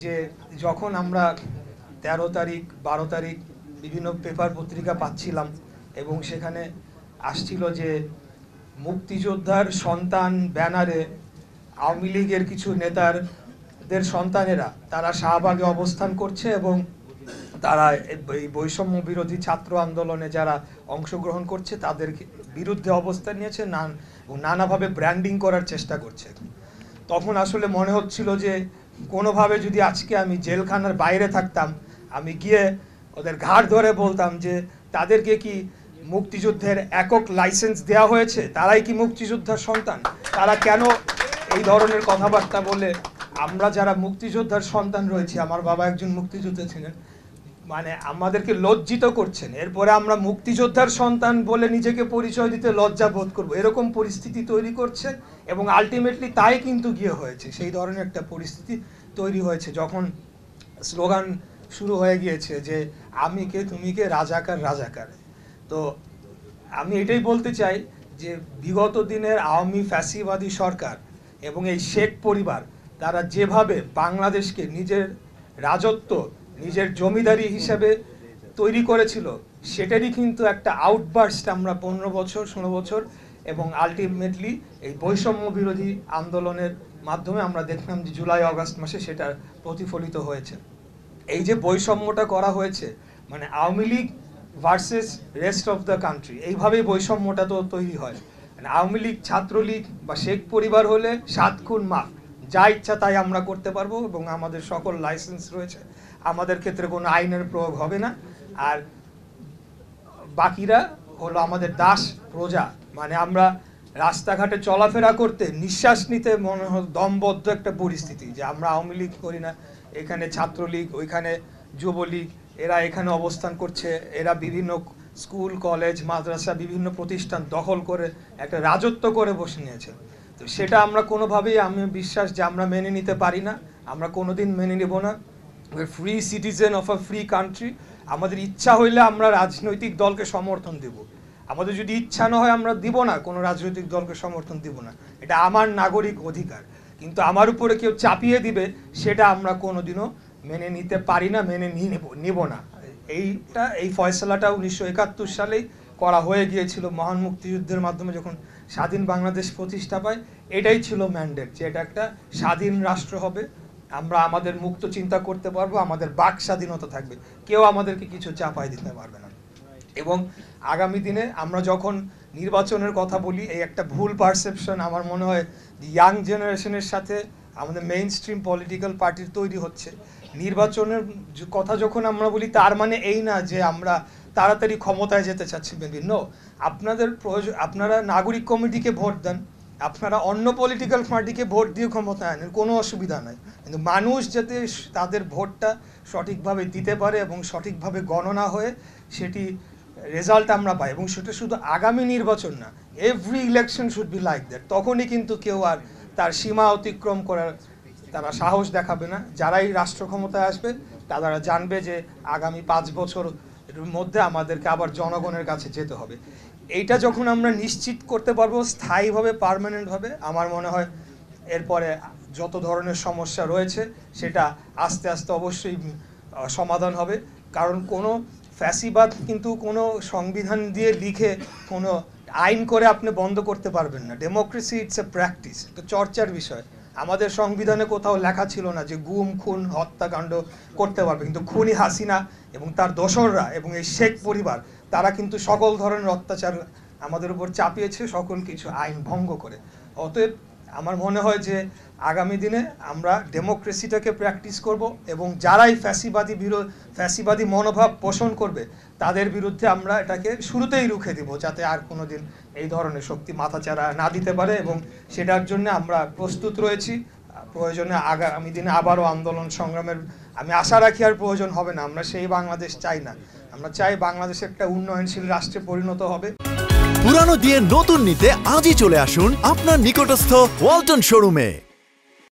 যে যখন আমরা 13 তারিখ 12 তারিখ বিভিন্ন পেপার পত্রিকা পাচ্ছিলাম এবং সেখানে আসছিল যে মুক্তিযোদ্ধার সন্তান ব্যানারে আওয়ামী লীগের কিছু নেতাদের সন্তানেরা তারা শাহবাগে অবস্থান করছে এবং তারা এই বৈষম্য বিরোধী ছাত্র আন্দোলনে যারা অংশগ্রহণ করছে তাদের বিরুদ্ধে অবস্থান নিয়েছে নানাভাবে ব্র্যান্ডিং করার চেষ্টা করছে। তখন আসলে মনে হচ্ছিল যে কোনোভাবে যদি আজকে আমি জেলখানার বাইরে থাকতাম, আমি গিয়ে ওদের ঘাড় ধরে বলতাম যে তাদেরকে কি মুক্তিযুদ্ধের একক লাইসেন্স দেওয়া হয়েছে, তারাই কি মুক্তিযোদ্ধার সন্তান, তারা কেন এই ধরনের কথাবার্তা বলে আমরা যারা মুক্তিযোদ্ধার সন্তান রয়েছি, আমার বাবা একজন মুক্তিযোদ্ধা ছিলেন, মানে আমাদেরকে লজ্জিত করছেন, এরপরে আমরা মুক্তিযোদ্ধার সন্তান বলে নিজেকে পরিচয় দিতে লজ্জা বোধ করবো, এরকম পরিস্থিতি তৈরি করছে এবং আলটিমেটলি তাই কিন্তু গিয়ে হয়েছে। সেই ধরনের একটা পরিস্থিতি তৈরি হয়েছে যখন স্লোগান শুরু হয়ে গিয়েছে যে আমি কে তুমি কে রাজাকার রাজাকার। তো আমি এটাই বলতে চাই যে বিগত দিনের আওয়ামী ফ্যাসিবাদী সরকার এবং এই শেখ পরিবার তারা যেভাবে বাংলাদেশকে নিজের রাজত্ব নিজের জমিদারি হিসেবে তৈরি করেছিল, সেটারই কিন্তু একটা আউটবার্স্ট আমরা 15 বছর 16 বছর এবং আলটিমেটলি এই বৈষম্য বিরোধী আন্দোলনের মাধ্যমে আমরা দেখলাম যে জুলাই আগস্ট মাসে সেটা প্রতিফলিত হয়েছে। এই যে বৈষম্যটা করা হয়েছে, মানে Awami League versus rest of the country, এইভাবেই বৈষম্যটা তো তৈরি হয়। মানে আওয়ামী লীগ ছাত্রলীগ বা শেখ পরিবার হলে 7 খুন মাফ, যা ইচ্ছা তাই আমরা করতে পারবো এবং আমাদের সকল লাইসেন্স রয়েছে, আমাদের ক্ষেত্রে কোনো আইনের প্রয়োগ হবে না। আর বাকিরা হলো আমাদের দাস প্রজা, মানে আমরা রাস্তাঘাটে চলাফেরা করতে নিঃশ্বাস নিতে মনে হয় দমবদ্ধ একটা পরিস্থিতি যে আমরা আওয়ামী লীগ করি না, এখানে ছাত্রলীগ, ওইখানে যুবলীগ, এরা এখানে অবস্থান করছে, এরা বিভিন্ন স্কুল কলেজ মাদ্রাসা বিভিন্ন প্রতিষ্ঠান দখল করে একটা রাজত্ব করে বসে নিয়েছে। তো সেটা আমরা কোনোভাবেই, আমি বিশ্বাস যে আমরা মেনে নিতে পারি না, আমরা কোনোদিন মেনে নেব না। Free citizen of a free country. আমাদের ইচ্ছা হইলে আমরা রাজনৈতিক দলকে সমর্থন দেব, আমাদের যদি ইচ্ছা না হয় আমরা দিব না, কোনো রাজনৈতিক দলকে সমর্থন দিব না, এটা আমার নাগরিক অধিকার। কিন্তু আমার উপরে কেউ চাপিয়ে দিবে সেটা আমরা কোনোদিনও মেনে নিতে পারি না, মেনে নিব না। এই ফয়সালাটা 1971 সালেই করা হয়ে গিয়েছিল মহান মুক্তিযুদ্ধের মাধ্যমে, যখন স্বাধীন বাংলাদেশ প্রতিষ্ঠা পায়। এটাই ছিল ম্যান্ডেট যে এটা একটা স্বাধীন রাষ্ট্র হবে, আমরা আমাদের মুক্ত চিন্তা করতে পারবো, আমাদের বাক স্বাধীনতা থাকবে, কেউ আমাদেরকে কিছু চাপাই দিতে পারবে না। এবং আগামী দিনে আমরা যখন নির্বাচনের কথা বলি, এই একটা ভুল পারসেপশন আমার মনে হয় ইয়াং জেনারেশনের সাথে আমাদের মেইন স্ট্রিম পলিটিক্যাল পার্টির তৈরি হচ্ছে। নির্বাচনের কথা যখন আমরা বলি তার মানে এই না যে আমরা তাড়াতাড়ি ক্ষমতায় যেতে চাচ্ছি। বিভিন্ন আপনাদের প্রয়োজন, আপনারা নাগরিক কমিটিকে ভোট দেন, আপনারা অন্য পলিটিক্যাল পার্টিকে ভোট দিয়ে ক্ষমতায় আনেন, কোনো অসুবিধা নাই, কিন্তু মানুষ যাতে তাদের ভোটটা সঠিকভাবে দিতে পারে এবং সঠিকভাবে গণনা হয়ে সেটি রেজাল্ট আমরা পাই, এবং সেটা শুধু আগামী নির্বাচন না, every election should be like that. তখনই কিন্তু কেউ আর তার সীমা অতিক্রম করার তারা সাহস দেখাবে না। যারাই রাষ্ট্র ক্ষমতায় আসবে তারা জানবে যে আগামী 5 বছর মধ্যে আমাদেরকে আবার জনগণের কাছে যেতে হবে। এইটা যখন আমরা নিশ্চিত করতে পারবো স্থায়ীভাবে, পার্মানেন্টভাবে, আমার মনে হয় এরপরে যত ধরনের সমস্যা রয়েছে সেটা আস্তে আস্তে অবশ্যই সমাধান হবে। কারণ কোনো ফ্যাসিবাদ কিন্তু কোনো সংবিধান দিয়ে লিখে কোনো আইন করে আপনি বন্ধ করতে পারবেন না। ডেমোক্রেসি ইটস এ প্র্যাকটিস, তো চর্চার বিষয়। আমাদের সংবিধানে কোথাও লেখা ছিল না যে গুম খুন হত্যাকাণ্ড করতে পারবে, কিন্তু খুনি হাসিনা এবং তার দোসররা এবং এই শেখ পরিবার তারা কিন্তু সকল ধরনের অত্যাচার আমাদের উপর চাপিয়েছে, সকল কিছু আইন ভঙ্গ করে। অতএব আমার মনে হয় যে আগামী দিনে আমরা ডেমোক্রেসিটাকে প্র্যাকটিস করব এবং যারাই ফ্যাসিবাদী মনোভাব পোষণ করবে তাদের বিরুদ্ধে আমরা এটাকে শুরুতেই রুখে দিব, যাতে আর কোনো দিন এই ধরনের শক্তি মাথাচাড়া না দিতে পারে। এবং সেটার জন্য আমরা প্রস্তুত রয়েছি। প্রয়োজনে আগামী দিনে আবারও আন্দোলন সংগ্রামের আমি আশা রাখি আর প্রয়োজন হবে না। আমরা সেই বাংলাদেশ চাই না, আমরা চাই বাংলাদেশ একটা উন্নয়নশীল রাষ্ট্রে পরিণত হবে। পুরানো দিয়ে নতুন নিতে আজই চলে আসুন আপনার নিকটস্থ ওয়ালটন শোরুমে।